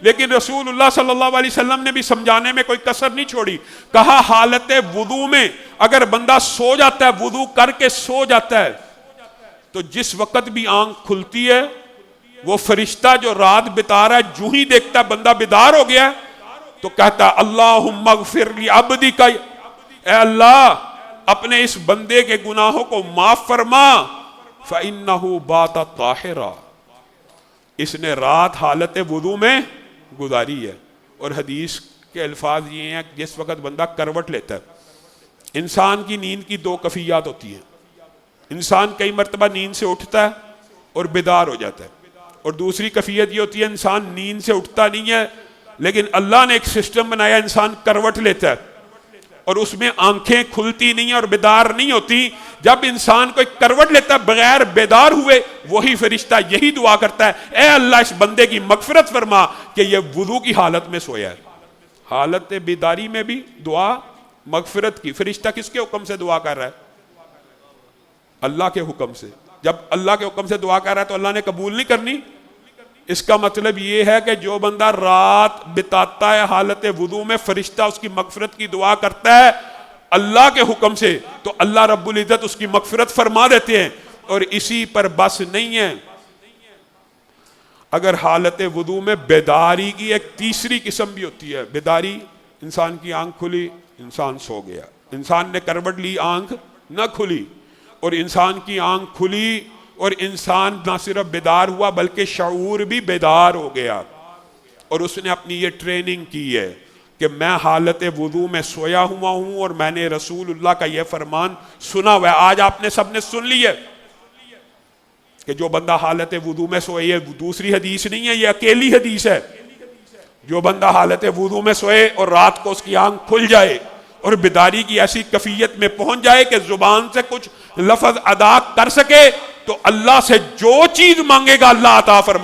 لیکن رسول اللہ صلی اللہ علیہ وسلم نے بھی سمجھانے میں کوئی کسر نہیں چھوڑی. کہا حالت وضو میں اگر بندہ سو جاتا ہے, وضو کر کے سو جاتا ہے, تو جس وقت بھی آنکھ کھلتی ہے وہ فرشتہ جو رات بتا رہا ہے جو ہی دیکھتا ہے بندہ بیدار ہو گیا تو کہتا ہے اللہم اغفر لی عبدی کا, اے اللہ اپنے اس بندے کے گناہوں کو معاف فرما, فَإِنَّهُ بَاتَ طَاہِرًا, اس نے رات حالت وضو میں گزاری ہے. اور حدیث کے الفاظ یہ ہیں جس وقت بندہ کروٹ لیتا ہے, انسان کی نیند کی دو کیفیات ہوتی ہیں. انسان کئی مرتبہ نیند سے اٹھتا ہے اور بیدار ہو جاتا ہے, اور دوسری کیفیت یہ ہوتی ہے انسان نیند سے اٹھتا نہیں ہے لیکن اللہ نے ایک سسٹم بنایا, انسان کروٹ لیتا ہے اور اس میں آنکھیں کھلتی نہیں ہیں اور بیدار نہیں ہوتی. جب انسان کوئی کروٹ لیتا ہے بغیر بیدار ہوئے, وہی فرشتہ یہی دعا کرتا ہے, اے اللہ اس بندے کی مغفرت فرما کہ یہ وضو کی حالت میں سویا ہے. حالت بیداری میں بھی دعا مغفرت کی. فرشتہ کس کے حکم سے دعا کر رہا ہے؟ اللہ کے حکم سے. جب اللہ کے حکم سے دعا کر رہا ہے تو اللہ نے قبول نہیں کرنی. اس کا مطلب یہ ہے کہ جو بندہ رات بتاتا ہے حالت وضو میں, فرشتہ اس کی مغفرت کی دعا کرتا ہے اللہ کے حکم سے, تو اللہ رب العزت اس کی مغفرت فرما دیتے ہیں. اور اسی پر بس نہیں ہے, اگر حالت وضو میں بیداری کی ایک تیسری قسم بھی ہوتی ہے. بیداری, انسان کی آنکھ کھلی, انسان سو گیا, انسان نے کروٹ لی, آنکھ نہ کھلی, اور انسان کی آنکھ کھلی اور انسان نہ صرف بیدار ہوا بلکہ شعور بھی بیدار ہو گیا, اور اس نے اپنی یہ ٹریننگ کی ہے کہ میں حالت وضو میں سویا ہوا ہوں اور میں نے رسول اللہ کا یہ فرمان سنا ہوا ہے. آج آپ نے سب نے سن لی ہے کہ جو بندہ حالت وضو میں سوئے, یہ دوسری حدیث نہیں ہے, یہ اکیلی حدیث ہے. جو بندہ حالت وضو میں سوئے اور رات کو اس کی آنکھ کھل جائے اور بیداری کی ایسی کیفیت میں پہنچ جائے کہ زبان سے کچھ لفظ ادا کر سکے, تو اللہ سے جو چیز مانگے گا اللہ عطا فرمائے.